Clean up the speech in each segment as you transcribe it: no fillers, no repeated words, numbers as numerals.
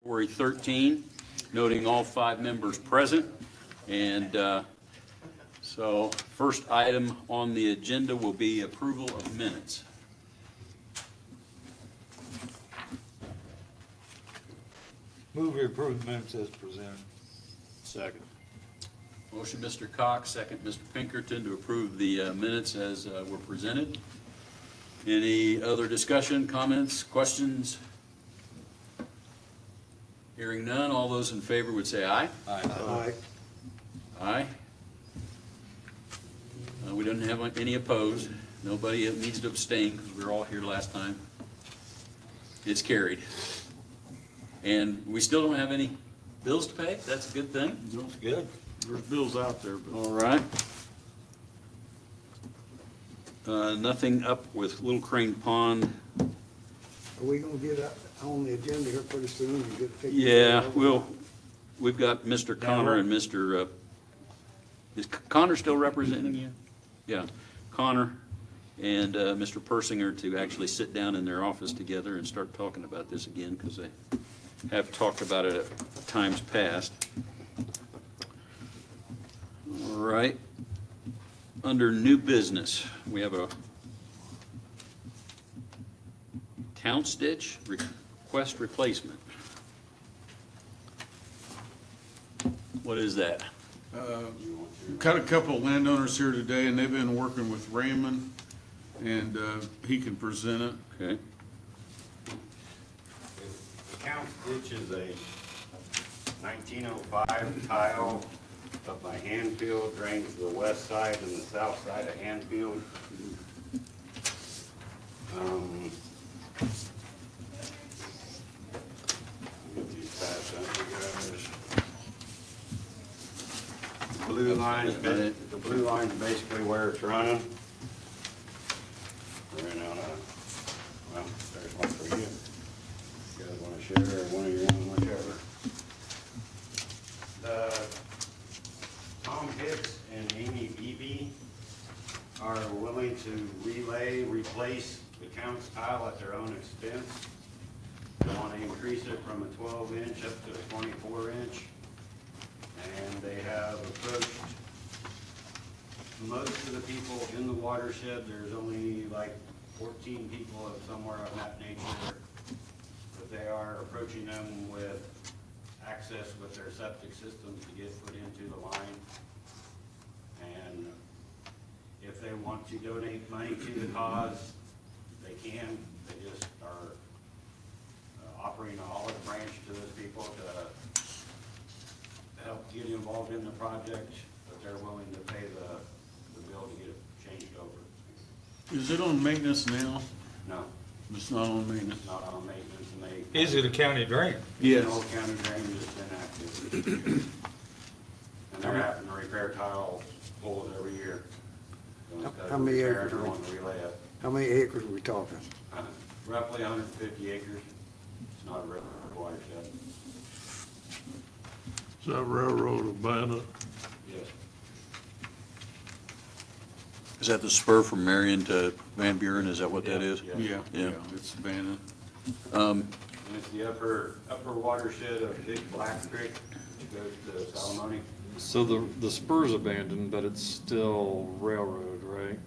February 13, noting all 5 members present. And so first item on the agenda will be approval of minutes. Move to approve the minutes as presented. Second. Motion, Mr. Cox, second, Mr. Pinkerton, to approve the minutes as were presented. Any other discussion, comments, questions? Hearing none, all those in favor would say aye. Aye. Aye. We don't have any opposed. Nobody needs to abstain because we were all here last time. It's carried. And we still don't have any bills to pay? That's a good thing. Looks good. There's bills out there, but All right. Nothing up with Little Crane Pond. Are we gonna get on the agenda here pretty soon and get fixed? Yeah, we've got Mr. Connor and Mr., is Connor still representing you? Yeah, Connor and Mr. Persinger to actually sit down in their office together and start talking about this again, because they have talked about it at times past. All right. Under new business, we have a Counts ditch request replacement. What is that? got a couple of landowners here today, and they've been working with Raymond, and he can present it. Okay. The Counts ditch is a 1905 tile up by Hanfield, drains to the west side and the south side of Hanfield. Get these paths out here, guys. The blue line's basically where it's running. Ran out of, well, there's one for you. You guys wanna share, or one of your own, whichever. Tom Hicks and Amy Beebe are willing to replace the Counts tile at their own expense. They want to increase it from a 12-inch up to a 24-inch. And they have approached most of the people in the watershed. There's only like 14 people of somewhere of that nature. But they are approaching them with access with their septic systems to get put into the line. And if they want to donate money to the cause, they can. They just are offering an olive branch to those people to help get involved in the project, but they're willing to pay the bill to get it changed over. Is it on maintenance now? No, It's not on maintenance. not on maintenance, and they. Is it a county drain? Yes. Old county drain is inactive. And they're having to repair tile holes every year. How many Repair acres and are we- want to relay it. How many acres are we talking? Roughly 150 acres. It's not a river watershed. Is that railroad abandoned? Yes. Is that the spur from Marion to Van Buren? Is that what that is? Yeah, Yeah. yeah, it's abandoned. And it's the upper watershed of Big Black Creek, which goes to Salamone. So the spur's abandoned, but it's still railroad, right?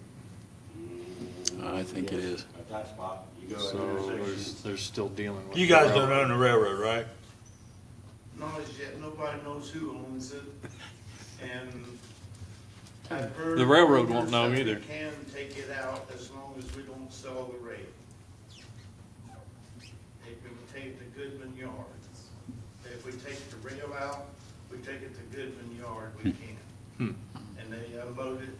I think it is. At that spot, you go at So intersections. they're still dealing with. You guys don't own the railroad, right? Not as yet, nobody knows who owns it, and I've heard. The railroad won't rumors know that either. We can take it out as long as we don't sell the rail. If we take the Goodman Yard, if we take the rail out, we take it to Goodman Yard, we can. And they unload it and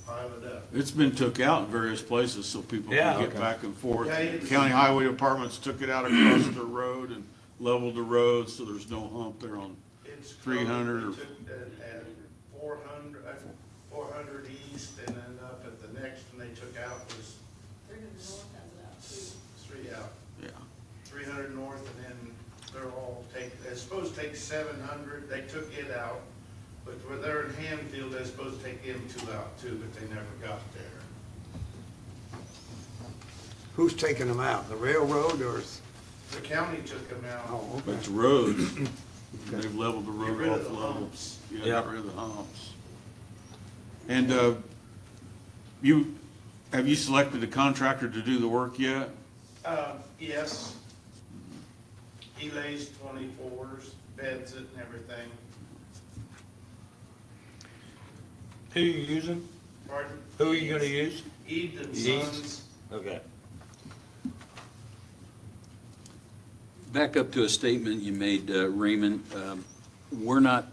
pile it up. It's been took out in various places so people Yeah, can get okay. back and forth. Yeah, it's- County Highway Departments took it out across the road and leveled the road, so there's no hump there on, It's 300 or- They took that at 400 east, and then up at the next one they took out was 3 out. yeah. 300 north, and then they're all they're supposed to take 700, they took it out, but where they're in Hanfield, they're supposed to take M2 out too, but they never got there. Who's taking them out, the railroad or The county took them out. Oh, But okay. it's roads. They've leveled the Get road rid of off the level. humps. Yeah, Yeah. get rid of the humps. And, have you selected a contractor to do the work yet? Yes. He lays 24s, beds it and everything. Who you using? Pardon? Who are you gonna use? Ede and Eads? Sons. Okay. Back up to a statement you made, Raymond. We're not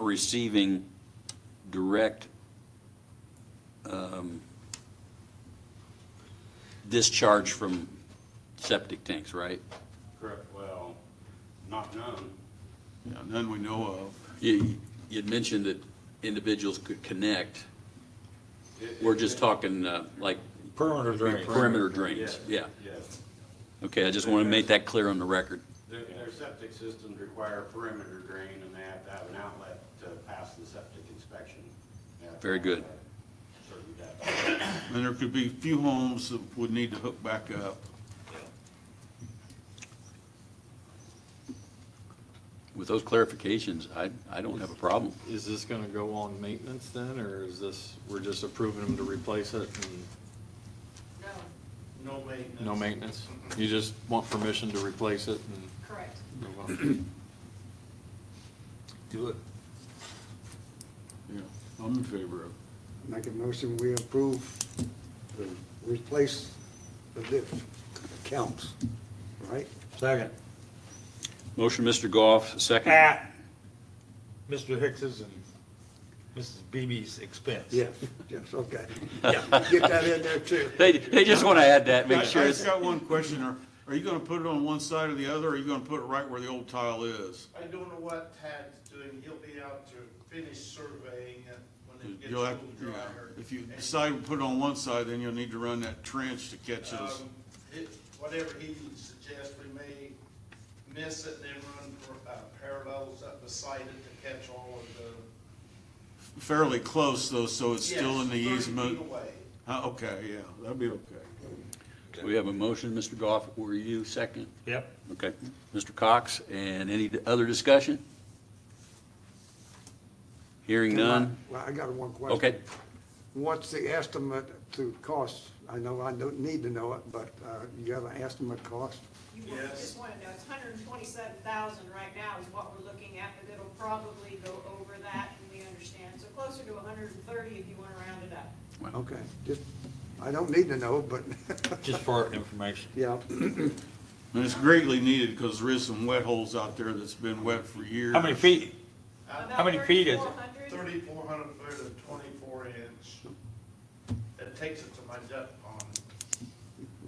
receiving direct discharge from septic tanks, right? Correct, well, not known. Yeah, none we know of. You'd mentioned that individuals could connect. We're just talking like Perimeter drain. perimeter drains, yeah. Yes. Okay, I just want to make that clear on the record. Their septic systems require a perimeter drain, and they have to have an outlet to pass the septic inspection. They have to Very have good. certain depth. And there could be a few homes that would need to hook back up. With those clarifications, I don't have a problem. Is this gonna go on maintenance then, or is this, we're just approving them to replace it and No maintenance. no maintenance? You just want permission to replace it and Correct. move on? Do it. Yeah, I'm in favor of it. Make a motion, we approve the replace the dip accounts, right? Second. Motion, Mr. Goff, second. At Mr. Hicks's and Mrs. Beebe's expense. Yes, yes, okay. Yeah. Get that in there too. They just want to add that, make I sure just it's, got one question. Are you gonna put it on one side or the other, or are you gonna put it right where the old tile is? I don't know what Tad's doing. He'll be out to finish surveying it when it gets a You'll have, little yeah, drier. if you decide to put it on one side, then you'll need to run that trench to catch us. Whatever he suggests, we may miss it and then run parallels up beside it to catch all of the. Fairly close though, so it's still in the Yes, 30 easement. feet away. Okay, yeah, that'd be okay. we have a motion, Mr. Goff, were you second? Yep. Okay. Mr. Cox, and any other discussion? Hearing none? Well, I got one question. Okay. What's the estimate to cost? I know I don't need to know it, but you have an estimate cost? You Yes. just want to know, it's 127,000 right now is what we're looking at, but it'll probably go over that, and we understand. So closer to 130 if you want to round it up. Okay, just, I don't need to know, but, Just for our information. yeah. And it's greatly needed because there is some wet holes out there that's been wet for years. How many feet? About How many feet is it? 3,400. 3,400 foot of 24 inch. It takes it to my duck pond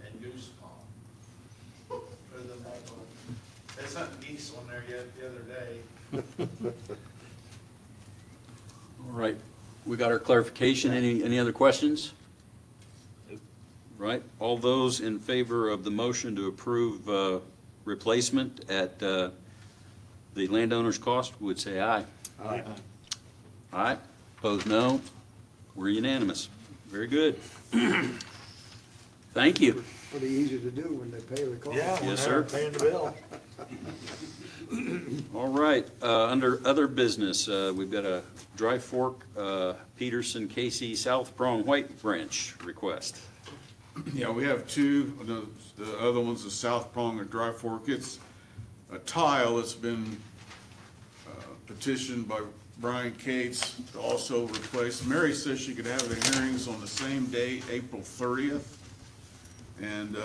and goose pond. For the back one. There's not geese on there yet the other day. All right, we got our clarification. Any other questions? Right, all those in favor of the motion to approve replacement at the landowner's cost would say aye. Aye. Aye, opposed no. We're unanimous. Very good. Thank you. Pretty easy to do when they pay the cost. Yeah, when Yes, they're sir. paying the bill. All right, under other business, we've got a Dry Fork, Peterson, Casey, South Prong, White Branch request. Yeah, we have two. The other one's the South Prong of Dry Fork. It's a tile that's been petitioned by Brian Cates to also replace. Mary says she could have the hearings on the same day, April 30th. And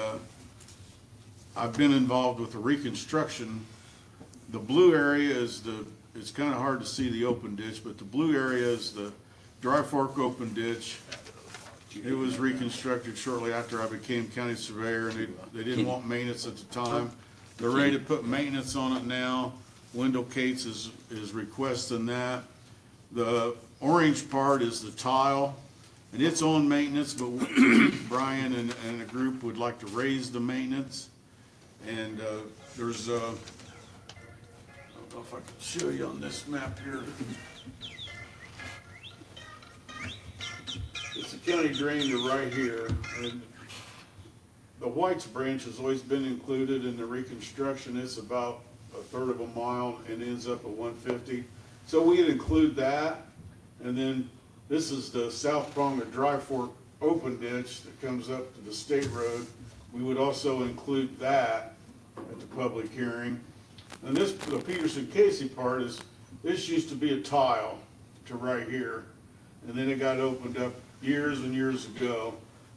I've been involved with the reconstruction. The blue area is it's kind of hard to see the open ditch, but the blue area is the Dry Fork open ditch. It was reconstructed shortly after I became county surveyor, and they didn't want maintenance at the time. They're ready to put maintenance on it now. Wendell Cates is requesting that. The orange part is the tile, and it's on maintenance, but Brian and the group would like to raise the maintenance. And there's, I don't know if I can show you on this map here. It's a county drain to right here, the White's branch has always been included in the reconstruction. It's about a third of a mile and ends up at 150. So we'd include that. And then this is the south prong of Dry Fork open ditch that comes up to the state road. We would also include that at the public hearing. And this, the Peterson Casey part is, this used to be a tile to right here. And then it got opened up years and years ago.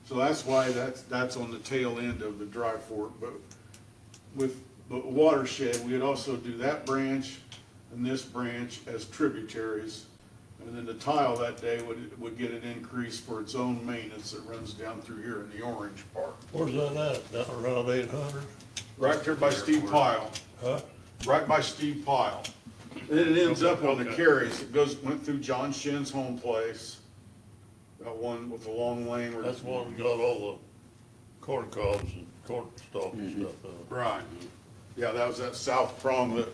So that's why that's on the tail end of the Dry Fork. But with the watershed, we would also do that branch and this branch as tributaries. And then the tile that day would get an increase for its own maintenance that runs down through here in the orange part. Where's that at? Down around 800? Right there by Steve Pyle, Huh? right by Steve Pyle. And then it ends up on the carries. It went through John Shin's home place. That one with the long lane where. That's one that got all the corn cobs and corn stalks and stuff in it. Right. Yeah, that was that south prong that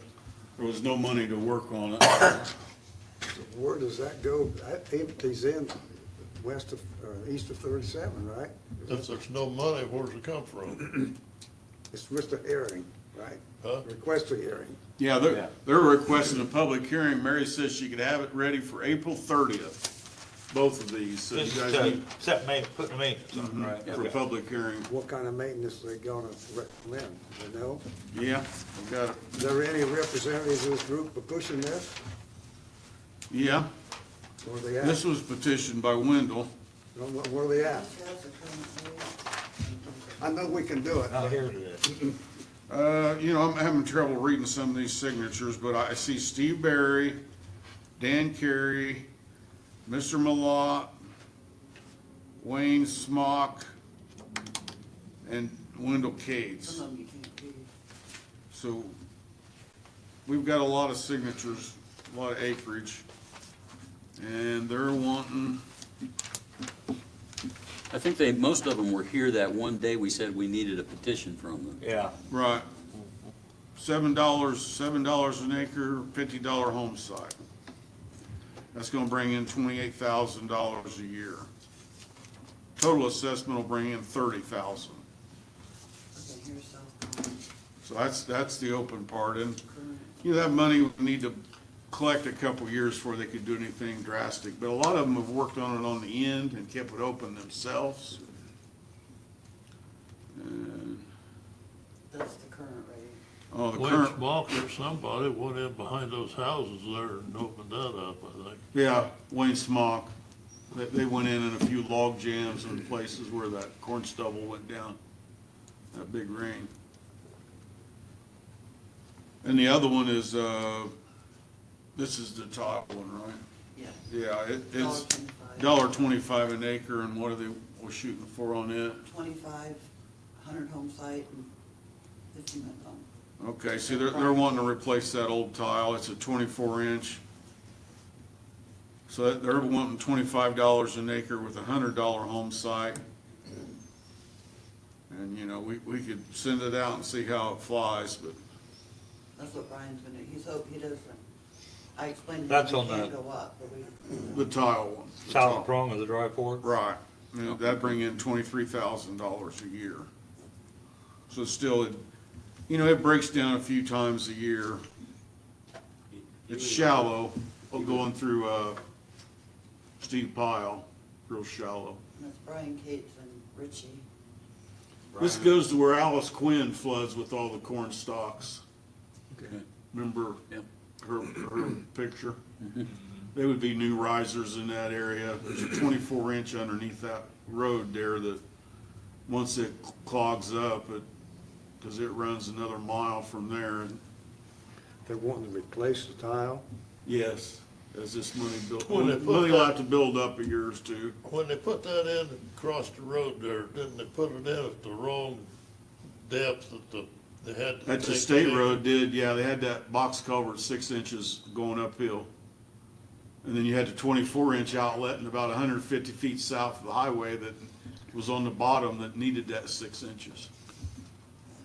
there was no money to work on it. Where does that go? That empties in west of, or east of 37, right? If there's no money, where's it come from? It's Mr. Herring, right? Huh? Request a hearing. Yeah, they're requesting a public hearing. Mary says she could have it ready for April 30th. Both of these, so you Just guys need set put the maintenance on, right? for public hearing. What kind of maintenance are they gonna recommend, you know? Yeah, we got it. Is there any representatives of this group for pushing this? Yeah, Where are they at? this was petitioned by Wendell. Where are they at? I know we can do it. Not here today. You know, I'm having trouble reading some of these signatures, but I see Steve Barry, Dan Carey, Mr. Malott, Wayne Smock, and Wendell Cates. So we've got a lot of signatures, a lot of acreage, and they're wanting, I think most of them were here that one day we said we needed a petition from them. Yeah. right, $7 an acre, $50 home site. That's gonna bring in $28,000 a year. Total assessment will bring in $30,000. So that's the open part, and, you know, that money would need to collect a couple years before they could do anything drastic, but a lot of them have worked on it on the end and kept it open themselves. And, That's the current rate. oh, the Wayne current, Smock or somebody went in behind those houses there and opened that up, I think. yeah, Wayne Smock, they went in a few log jams and places where that corn stubble went down, that big rain. And the other one is, this is the top one, right? Yeah. Yeah, it's $1.25. $1.25 an acre, and what are they, we're shooting for on it? 2,500 home site and 1,500 home. Okay, see, they're wanting to replace that old tile, it's a 24-inch. So they're wanting $25 an acre with a $100 home site. And, you know, we could send it out and see how it flies, but, That's what Brian's gonna do. He doesn't, I explained to him That's he on can't the- go up, but we. the tile one. the South tile. prong of the Dry Fork? Right, you know, that'd bring in $23,000 a year. So still, you know, it breaks down a few times a year. It's shallow, going through, Steve Pyle, real shallow. And that's Brian Cates and Richie. This goes to where Alice Quinn floods with all the corn stalks. Okay. Remember Yep. her picture? They would be new risers in that area. There's a 24-inch underneath that road there that, once it clogs up, because it runs another mile from there. And They're wanting to replace the tile? yes, as this money built, When they put money will that- have to build up a year or two. When they put that in across the road there, didn't they put it in at the wrong depth that they had to That's the take state it in? road did, yeah, they had that box culvert 6 inches going uphill. And then you had the 24-inch outlet and about 150 feet south of the highway that was on the bottom that needed that 6 inches.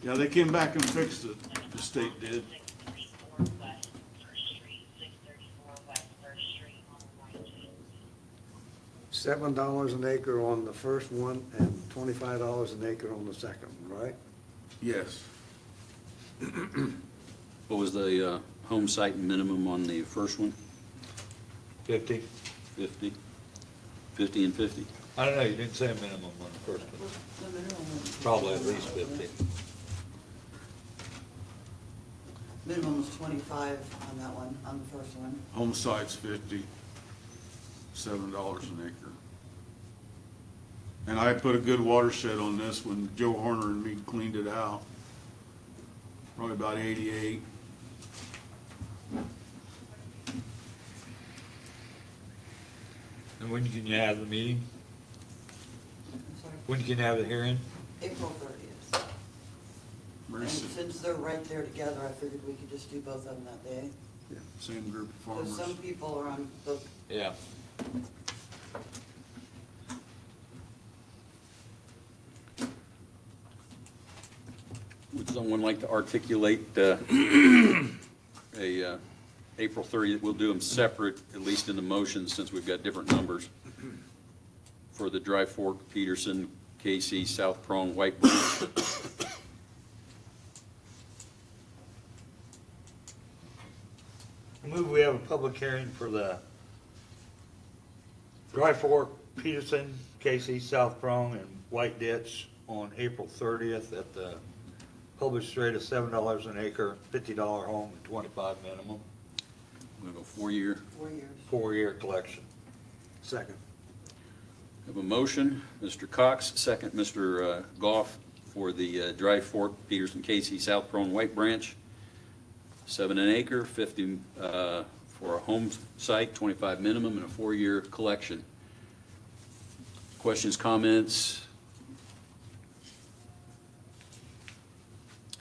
Yeah, they came back and fixed it, the state did. 634 West First Street, 634 West First Street on the right. $7 an acre on the first one and $25 an acre on the second one, right? Yes. What was the home site minimum on the first one? 50? 50? 50 and 50? I don't know, you didn't say a minimum on the first one. The minimum was- Probably at least 50. Minimum was 25 on that one, on the first one. Home site's 50, $7 an acre. And I put a good watershed on this when Joe Horner and me cleaned it out. Probably about 88. And when can you have the meeting? I'm sorry, When can you have the hearing? April 30th. Very And si- since they're right there together, I figured we could just do both of them that day. Same group of Because farmers. some people are on both. Yeah. Would someone like to articulate April 30th? We'll do them separate, at least in the motions, since we've got different numbers. For the Dry Fork, Peterson, Casey, South Prong, White Branch. I move we have a public hearing for the Dry Fork, Peterson, Casey, South Prong, and White Ditch on April 30th at the published rate of $7 an acre, $50 home, and 25 minimum, We'll go 4-year. 4 years. 4-year collection. Second. Have a motion, Mr. Cox, second, Mr. Goff, for the Dry Fork, Peterson, Casey, South Prong, White Branch. 7 an acre, 50 for a home site, 25 minimum, and a 4-year collection. Questions, comments?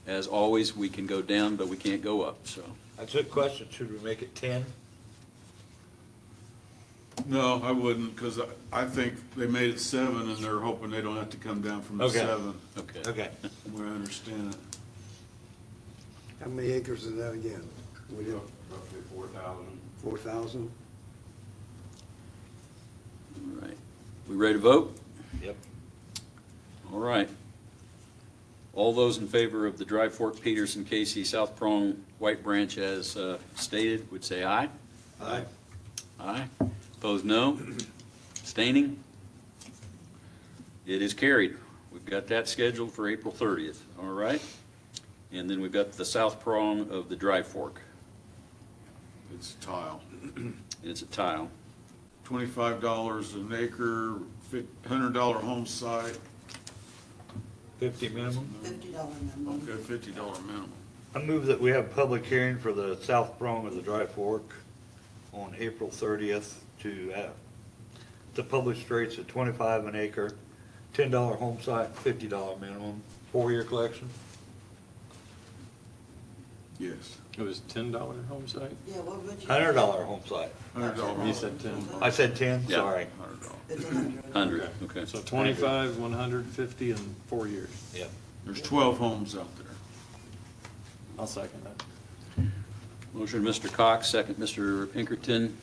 As always, we can go down, but we can't go up, so. That's a good question. Should we make it 10? No, I wouldn't, because I think they made it 7 and they're hoping they don't have to come down from the Okay. 7. Okay. Okay. The way I understand it. How many acres is that again? William? Roughly 4,000. 4,000? All right. We ready to vote? Yep. All right. All those in favor of the Dry Fork, Peterson, Casey, South Prong, White Branch as stated would say aye. Aye. Aye. Opposed, no. Abstaining? It is carried. We've got that scheduled for April 30th, all right? And then we've got the South Prong of the Dry Fork. It's tile. It's a tile. $25 an acre, $100 home site, 50 minimum? $50 minimum. okay, $50 minimum. I move that we have a public hearing for the South Prong of the Dry Fork on April 30th to the published rates at 25 an acre, $10 home site, $50 minimum, 4-year collection. Yes. It was $10 home site? Yeah, what would you? $100 home site. $100. You said 10. I said 10, Yeah. sorry. $100. It's 100. 100, okay. So 25, 150, and 4 years. Yep. There's 12 homes out there. I'll second that. Motion, Mr. Cox, second, Mr. Pinkerton.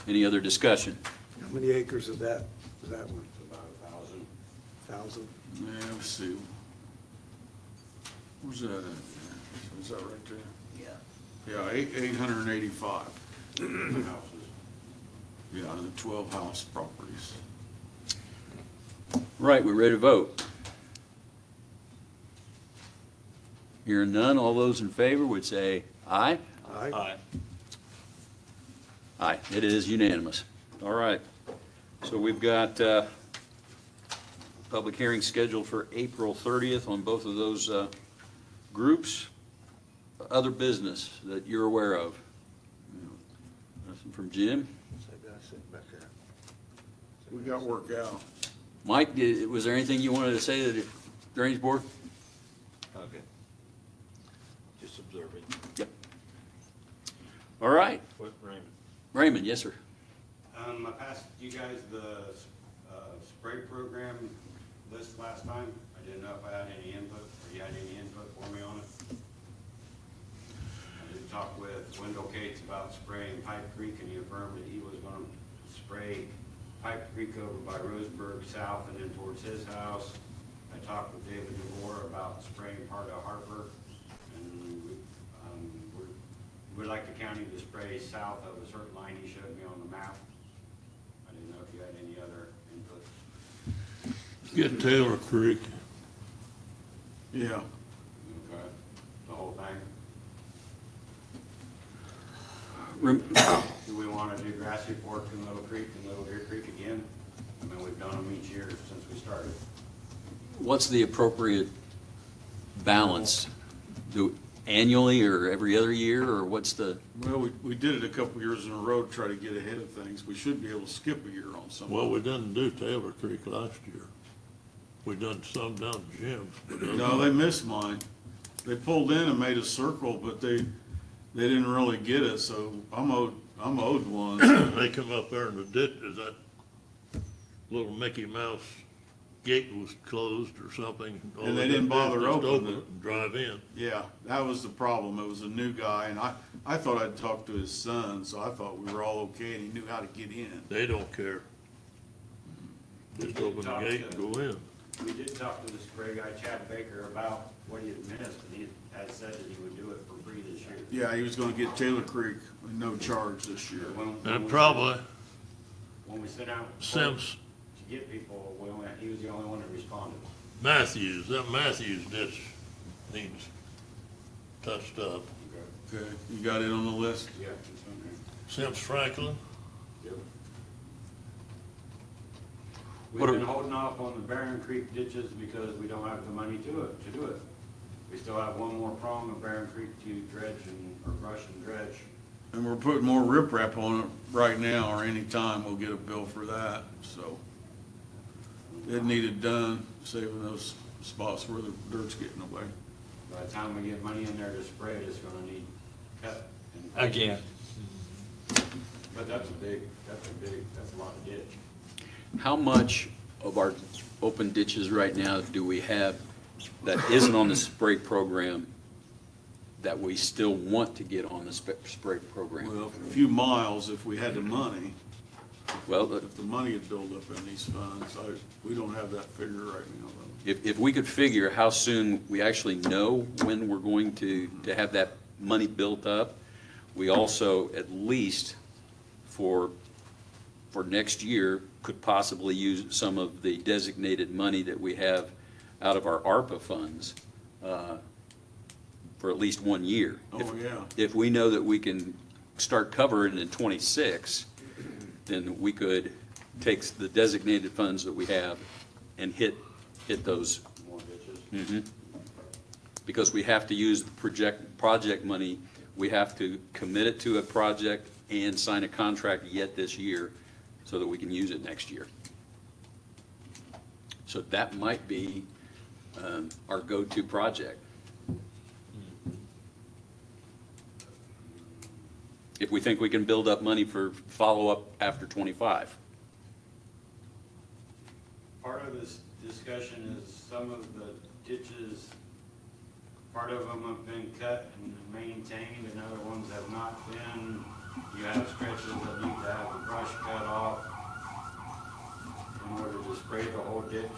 Any other discussion? How many acres is that one? About 1,000. 1,000? Yeah, let's see. Where's that at? Is that right there? Yeah. Yeah, 885. Houses. Yeah, the 12 house properties. Right, we're ready to vote. Hearing none, all those in favor would say aye. Aye. Aye. Aye, it is unanimous. All right. So we've got public hearing scheduled for April 30th on both of those groups. Other business that you're aware of? Nothing from Jim? That guy sitting back there. We got work out. Mike, was there anything you wanted to say to the Drainage Board? Okay. Just observing. Yep. All right. What, Raymond? Raymond, yes, sir. I passed you guys the spray program list last time. I didn't know if I had any input, or you had any input for me on it. I did talk with Wendell Cates about spraying Pipe Creek, and he affirmed that he was gonna spray Pipe Creek over by Roseburg South and then towards his house. I talked with David DeVore about spraying part of Harper, and we'd like the county to spray south of a certain line he showed me on the map. I didn't know if you had any other input. Get Taylor Creek. Yeah. Okay, the whole thing. Do we want to do Grassy Fork and Little Creek and Little Deer Creek again? I mean, we've done them each year since we started. What's the appropriate balance? Do annually or every other year, or what's the, Well, we did it a couple years in a row to try to get ahead of things. We should be able to skip a year on some. Well, we didn't do Taylor Creek last year. We done some down at Jim's. but No, they missed mine. They pulled in and made a circle, but they didn't really get it, so I'm owed one. They come up there in the ditch, is that little Mickey Mouse gate was closed or something. All And they had didn't to do was bother just opening open it. and drive in. Yeah, that was the problem. It was a new guy, and I thought I'd talk to his son, so I thought we were all okay, and he knew how to get in. They don't care. Just open the gate and go in. We did talk to the spray guy, Chad Baker, about what he had missed, and he had said that he would do it for free this year. Yeah, he was gonna get Taylor Creek with no charge this year. And probably When we sit down Sims to get people, he was the only one that responded. Matthews, that Matthews ditch needs touched up. Okay, you got it on the list? Yeah, it's on there. Sims Franklin, Yep. What We've are- been holding off on the Barron Creek ditches because we don't have the money to do it. We still have one more prong of Barron Creek to dredge or brush and dredge. And we're putting more riprap on it right now, or any time we'll get a bill for that, so. It needed done, saving those spots where the dirt's getting away. By the time we get money in there to spray it, it's gonna need cut. and- Again. But that's a lot of ditch. how much of our open ditches right now do we have that isn't on the spray program that we still want to get on the spray program? Well, a few miles if we had the money. Well, If the money had built up in these funds, we don't have that figure right now, though. if we could figure how soon we actually know when we're going to have that money built up, we also, at least for next year, could possibly use some of the designated money that we have out of our ARPA funds for at least 1 year. Oh, yeah. If we know that we can start covering in '26, then we could take the designated funds that we have and hit those. More ditches. Because we have to use project money, we have to commit it to a project and sign a contract yet this year so that we can use it next year. So that might be our go-to project. If we think we can build up money for follow-up after '25. Part of this discussion is some of the ditches, part of them have been cut and maintained, and other ones have not been. You have stretches that need to have the brush cut off in order to spray the whole ditch.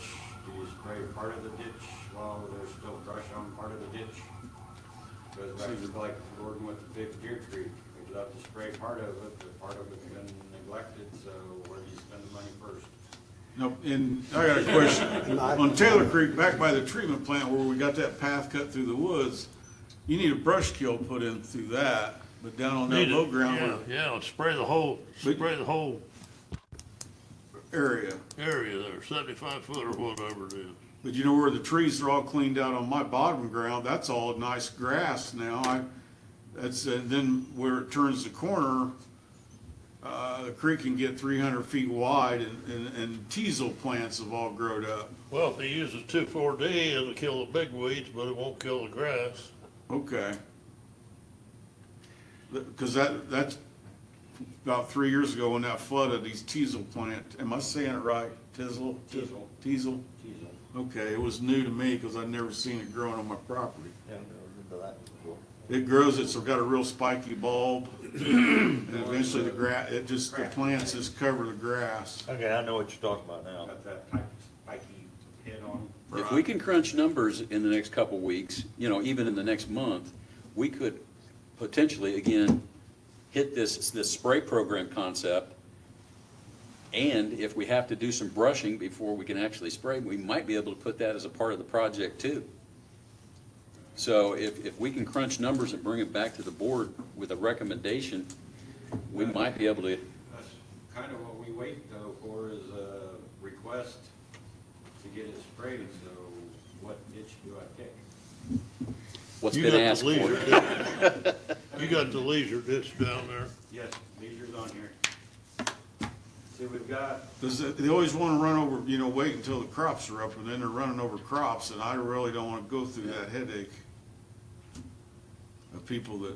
Do you spray part of the ditch while there's still brush on part of the ditch? Goes back to like Gordon with the Big Deer Creek. We'd love to spray part of it, but part of it's been neglected, so where do you spend the money first? No, and I got a question. On Taylor Creek, back by the treatment plant where we got that path cut through the woods, you need a brush kill put in through that, but down on that Need it, low ground yeah, spray the whole area. area there, 75 foot or whatever it is. But you know where the trees are all cleaned out on my bottom ground, that's all nice grass now. Then where it turns the corner, the creek can get 300 feet wide and teasel plants have all grown up. Well, if he uses 2,4-D, it'll kill the big weeds, but it won't kill the grass. Okay. Because that's about 3 years ago when that flooded, these teasel plant, am I saying it right? Teasel? Teasel. Teasel? Teasel. Okay, it was new to me because I'd never seen it growing on my property. Yeah, I've never heard of that before. It grows, it's got a real spiky bulb And eventually the the plants just cover the grass. Okay, I know what you're talking about now. Got that spiky head on. If we can crunch numbers in the next couple weeks, you know, even in the next month, we could potentially, again, hit this spray program concept. And if we have to do some brushing before we can actually spray, we might be able to put that as a part of the project too. So if we can crunch numbers and bring it back to the board with a recommendation, we might be able to. That's kind of what we wait though for is a request to get it sprayed, so what ditch do I pick? What's You been got the asked leisure for. ditch. You got the leisure ditch down there. Yes, leisure's on here. See, we've got, They always wanna run over, you know, wait until the crops are up, and then they're running over crops, and I really don't wanna go through that headache of people that,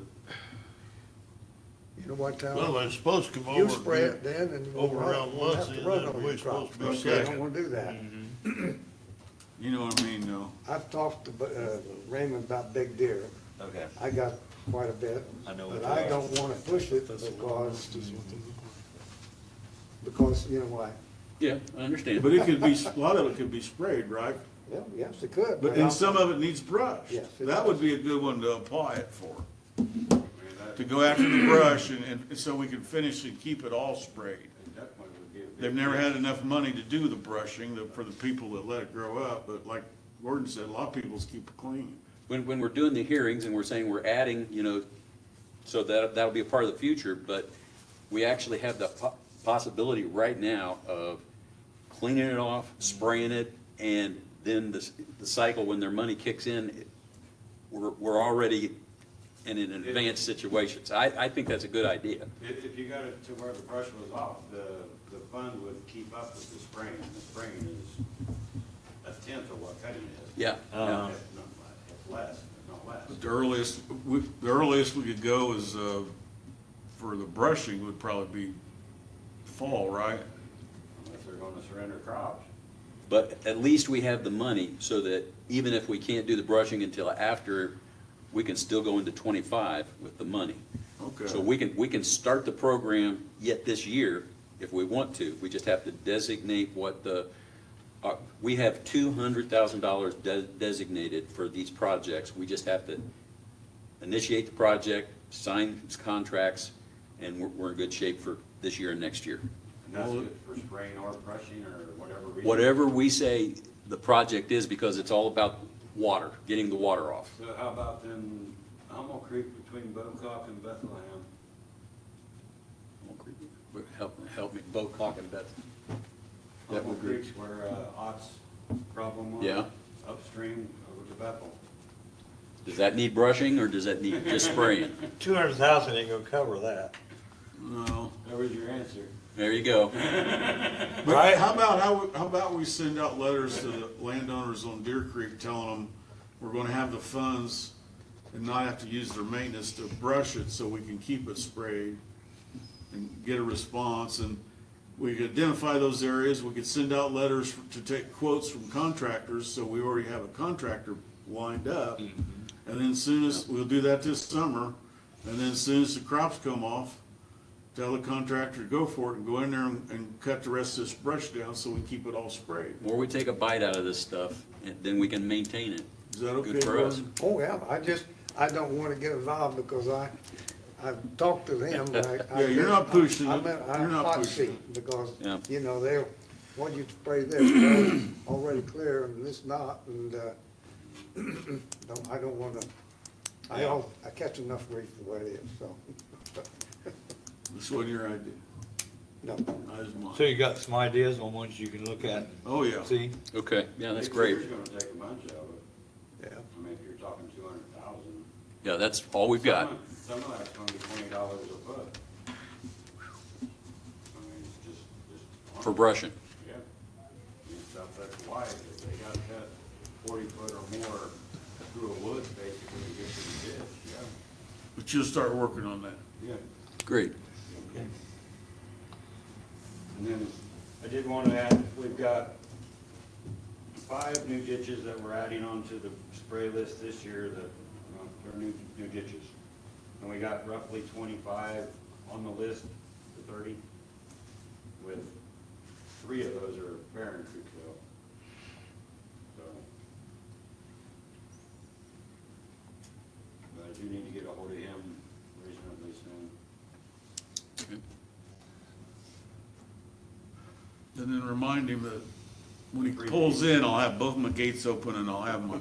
You know what, Tom? Well, they're supposed to come over. You spray it then and you Over won't around have- won't have Muncie, to run and then over we're your supposed crops. to be You second. don't wanna do that. you know what I mean, though. I've talked to Raymond about big deer. Okay. I got quite a bit. I know what But you I are. don't wanna push it because, you know why? Yeah, I understand. But it could be, a lot of it could be sprayed, right? Well, yes, it could. But, and some of it needs brush. Yes, it That does. would be a good one to apply it for, I mean, that to go after the brush and so we can finish and keep it all sprayed. definitely would be a big. They've never had enough money to do the brushing for the people that let it grow up, but like Gordon said, a lot of people just keep it clean. When we're doing the hearings and we're saying we're adding, you know, so that'll be a part of the future, but we actually have the possibility right now of cleaning it off, spraying it, and then the cycle, when their money kicks in, we're already in an advanced situation. So I think that's a good idea. If you got it to where the brush was off, the fund would keep up with the spraying. The spraying is a tenth of what cutting is. Yeah. If not less, if not less. But the earliest we could go is, for the brushing would probably be fall, right? Unless they're gonna surrender crops. But at least we have the money so that even if we can't do the brushing until after, we can still go into 25 with the money. Okay. So we can start the program yet this year if we want to. We just have to designate what we have $200,000 designated for these projects. We just have to initiate the project, sign contracts, and we're in good shape for this year and next year. And that's good for spraying or brushing or whatever reason. Whatever we say the project is, because it's all about water, getting the water off. So how about then Alamo Creek between Bocock and Bethlehem? Help me, Bocock and Beth. That Alamo would be- Creek's where Ott's problem was. Yeah. Upstream over to Bethel. Does that need brushing or does that need just spraying? 200,000 ain't gonna cover that. No. That was your answer. There you go. But Right. how about we send out letters to the landowners on Deer Creek telling them we're gonna have the funds and not have to use their maintenance to brush it so we can keep it sprayed and get a response, and we could identify those areas, we could send out letters to take quotes from contractors, so we already have a contractor lined up. And then soon as, we'll do that this summer, and then as soon as the crops come off, tell the contractor to go for it and go in there and cut the rest of this brush down so we can keep it all sprayed. The more we take a bite out of this stuff, then we can maintain it. Is that okay, Good for us. Gordon? Oh, yeah, I don't wanna get involved because I've talked to them. Yeah, you're not pushing it. I'm in a You're not hot pushing seat because, Yeah. you know, they're, why you spray this, well, already clear and this not, and, I don't wanna, I catch enough grief the way it is, so, This wasn't your idea. no. That is mine. So you got some ideas on ones you can look at, Oh, yeah. see? Okay, yeah, that's Big great. Deer's gonna take a bunch of it. Yeah. I mean, if you're talking 200,000. Yeah, that's all we've got. Some of that's gonna be $20 a foot. I mean, it's just. For brushing. Yeah. I mean, stuff that's wide, if they gotta cut 40 foot or more through a woods basically to get to the ditch, yeah. But you'll start working on that. Yeah. Great. And then I did want to add, we've got 5 new ditches that we're adding onto the spray list this year that, they're new ditches. And we got roughly 25 on the list for 30, with 3 of those are Barron Creekville. So, but I do need to get a hold of him reasonably soon. And then remind him that when he pulls in, I'll have both my gates open and I'll have my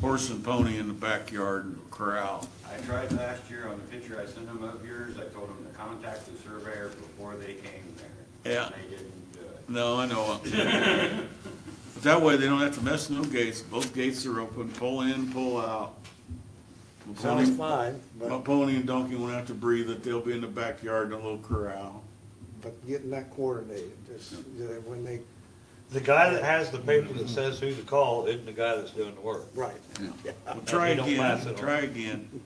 horse and pony in the backyard corral. I tried last year on the picture I sent them of yours, I told them to contact the surveyor before they came there. Yeah. And they didn't do it. No, I know. But that way they don't have to mess with no gates. Both gates are open, pull in, pull out. My Sounds pony- fine, My but, pony and donkey won't have to breathe it. They'll be in the backyard in a little corral. but getting that coordinated, just, when they, The guy that has the paper that says who to call isn't the guy that's doing the work. right. We'll try You don't pass again, it try again.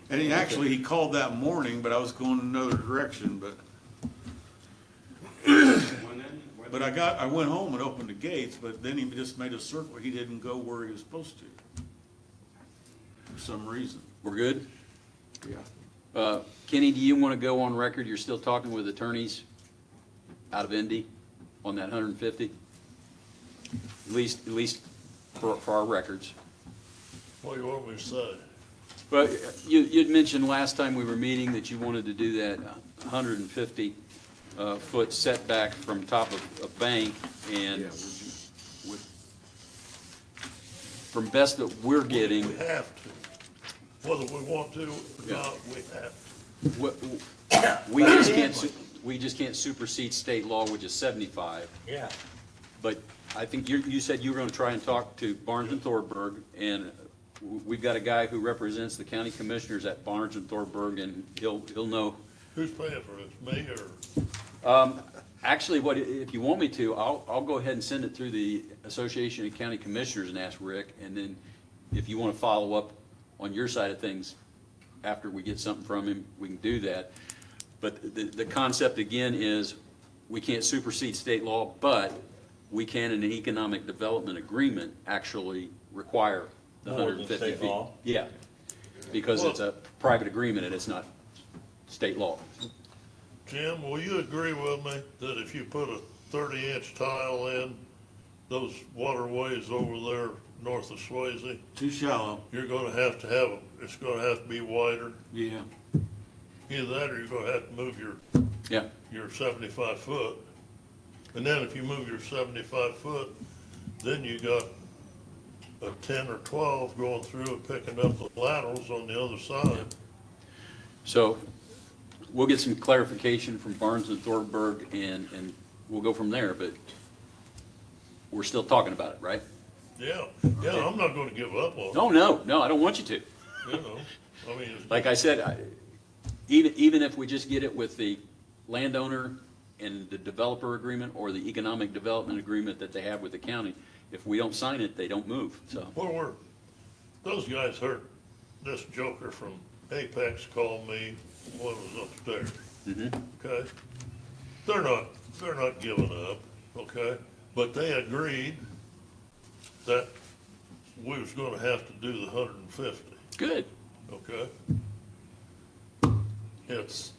And he called that morning, but I was going another direction, but When I went home and opened the gates, but then he just made a circle. He didn't go where he was supposed to. For some reason. We're good? Yeah. Kenny, do you want to go on record? You're still talking with attorneys out of Indy on that 150? At least for our records. What do you want me to say? Well, you'd mentioned last time we were meeting that you wanted to do that 150 foot setback from top of a bank, and from best that we're getting, We have to. Whether we want to or not, we have we just can't supersede state law, which is 75. Yeah. But I think you said you were gonna try and talk to Barnes and Thornburg, and we've got a guy who represents the county commissioners at Barnes and Thornburg, and he'll know. Who's paying for this, me or? Actually, if you want me to, I'll go ahead and send it through the Association of County Commissioners and ask Rick, and then if you wanna follow up on your side of things after we get something from him, we can do that. But the concept again is, we can't supersede state law, but we can in an economic development agreement actually require the More than 150 state feet. law? Yeah, because it's a private agreement and it's not state law. Jim, will you agree with me that if you put a 30-inch tile in those waterways over there north of Swayze, Too shallow. you're gonna have to it's gonna have to be wider? Yeah. Either that or you're gonna have to move Yeah, your 75 foot. And then if you move your 75 foot, then you got a 10 or 12 going through and picking up the laterals on the other side. so we'll get some clarification from Barnes and Thornburg, and we'll go from there, but we're still talking about it, right? Yeah, I'm not gonna give up on it, No, I don't want you to. you know? I mean, Like I said, even if we just get it with the landowner and the developer agreement or the economic development agreement that they have with the county, if we don't sign it, they don't move, so. those guys heard this joker from Apex call me, one was upstairs, okay? They're not giving up, okay? But they agreed that we was gonna have to do the 150, Good. okay? It's,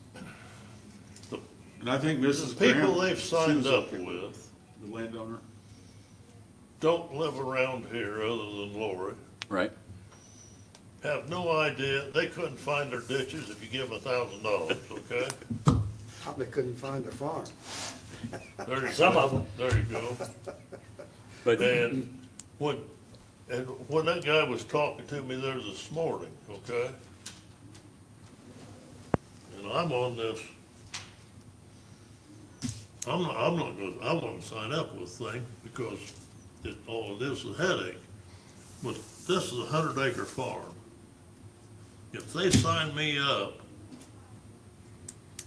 And I think Mrs. the people Graham, they've signed she was up here, with the landowner. don't live around here other than Lori, Right. have no idea, they couldn't find their ditches if you give them $1,000, okay? Probably couldn't find a farm. There you Some go. of them. There you go. But And when that guy was talking to me there this morning, okay? And I'm on this, I won't sign up with the thing because all it is a headache. But this is a 100-acre farm. If they sign me up,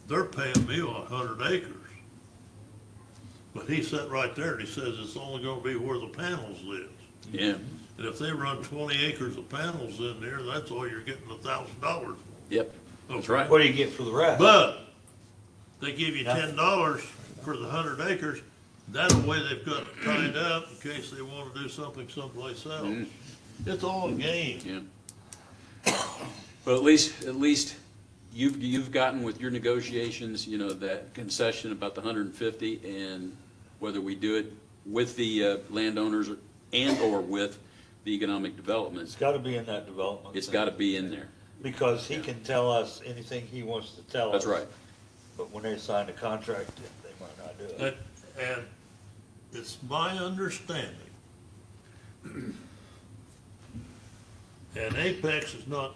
they're paying me on 100 acres. But he sat right there and he says it's only gonna be where the panels live. yeah, And if they run 20 acres of panels in there, that's all you're getting $1,000. yep, that's right. What do you get for the rest? But they give you $10 for the 100 acres. That way they've got it tied up in case they want to do something someplace else. It's all a game. Yeah. But at least you've gotten with your negotiations, you know, that concession about the 150, and whether we do it with the landowners and/or with the economic development, It's gotta be in that development. it's got to be in there. Because he can tell us anything he wants to tell us. That's right. But when they sign the contract, they might not do it. And it's my understanding, and Apex is not,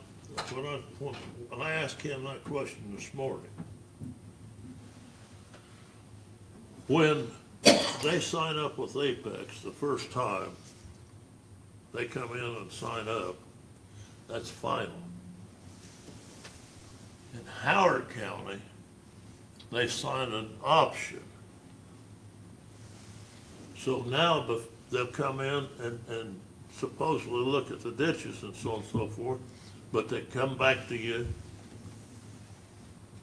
when I asked him that question this morning, when they sign up with Apex the first time, they come in and sign up, that's final. In Howard County, they sign an option. So now they'll come in and supposedly look at the ditches and so on and so forth, but they come back to you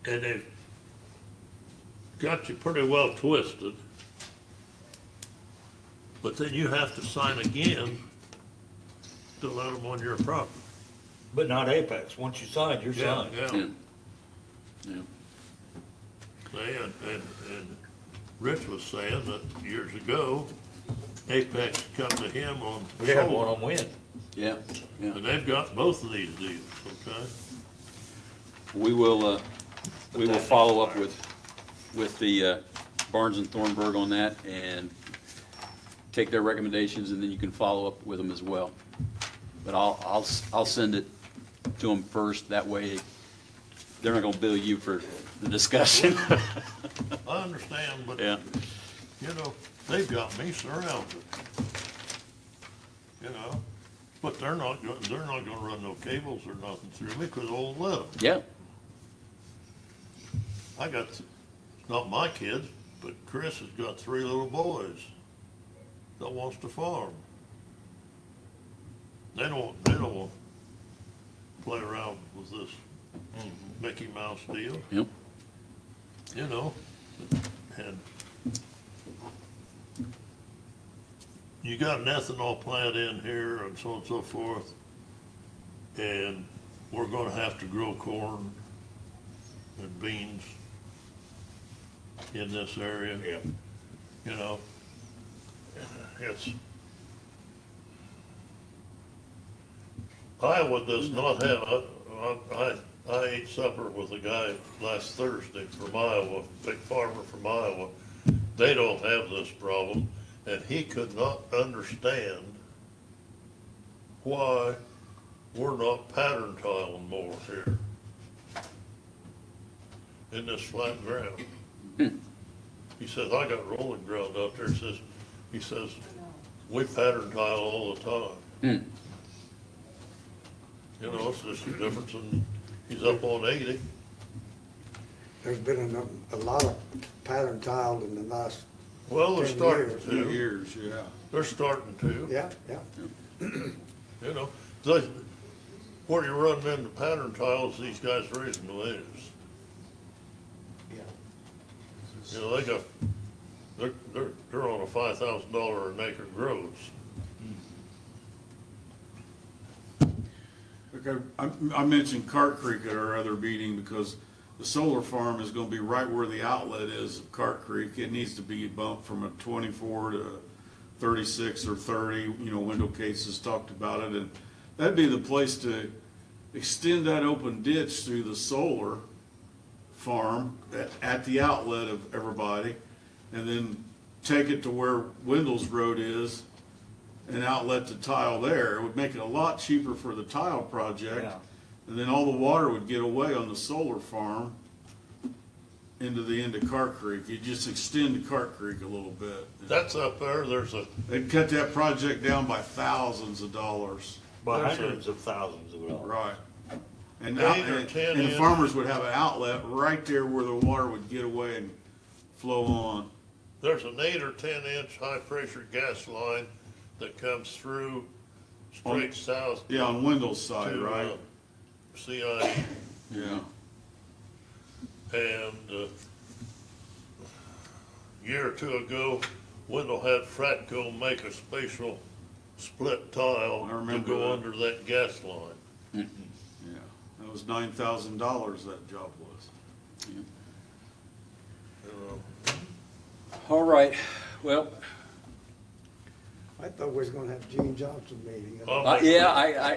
and they've got you pretty well twisted. But then you have to sign again to let them on your property. But not Apex. Once you sign, you're signed. Yeah. Yeah. And Rich was saying that years ago, Apex come to him on We had one solar, on wind. Yeah, yeah. and they've got both of these deals, okay? We will follow up with the Barnes and Thornburg on that and take their recommendations, and then you can follow up with them as well. But I'll send it to them first, that way they're not gonna bill you for the discussion. I understand, but, Yeah, you know, they've got me surrounded. You know, but they're not gonna run no cables or nothing through me, cause I won't let them. yeah, I got, not my kids, but Chris has got 3 little boys that wants to farm. They don't want to play around with this Mickey Mouse deal, yep. you know, and you got an ethanol plant in here and so on and so forth, and we're gonna have to grow corn and beans in this area. Yeah. You know, it's, Iowa does not have, I ate supper with a guy last Thursday from Iowa, big farmer from Iowa. They don't have this problem, and he could not understand why we're not pattern tiling more here in this flat ground. He says, I got rolling ground up there, he says, we pattern tile all the time. You know, it's just a difference in, he's up on 80. There's been a lot of pattern tiled in the last, Well, they're 10 starting years. 2 to, years, yeah. they're starting to, yeah, yeah. you know. Where you're running into pattern tiles, these guys raising the wages. You know, they're on a $5,000 an acre gross. Okay, I mentioned Cart Creek at our other meeting because the solar farm is gonna be right where the outlet is of Cart Creek. It needs to be bumped from a 24 to 36 or 30, you know, Wendell Cates has talked about it, and that'd be the place to extend that open ditch through the solar farm at the outlet of everybody, and then take it to where Wendell's Road is and outlet the tile there. It would make it a lot cheaper for the tile project. Yeah. And then all the water would get away on the solar farm into the end of Cart Creek. You just extend Cart Creek a little bit. That's up there, They'd cut that project down by thousands of dollars. By There's hundreds of thousands of dollars. Right. And 8 or 10 and the inch. farmers would have an outlet right there where the water would get away and flow on. there's an 8 or 10 inch high pressure gas line that comes through straight south Yeah, on Wendell's side, to, right? CIE. Yeah. And a year or 2 ago, Wendell had Fratco make a spatial split tile I to remember go that. under that gas line. Yeah. That was $9,000 that job was. You know, All right, well, I thought we was gonna have Gene Johnson meeting. yeah,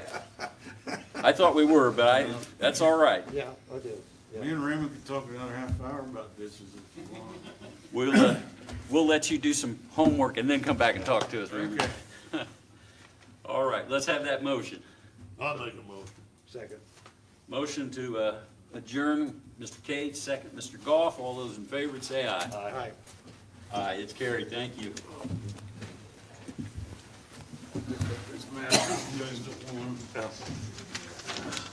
I thought we were, but that's all right. Yeah, I do. Me and Raymond could talk another half hour about ditches if you want. We'll let you do some homework and then come back and talk to us, Raymond. Okay. All right, let's have that motion. I'll make a motion. Second. Motion to adjourn, Mr. Cage, second, Mr. Goff. All those in favor, say aye. Aye. Aye, it's carried, thank you. This man, you guys don't want.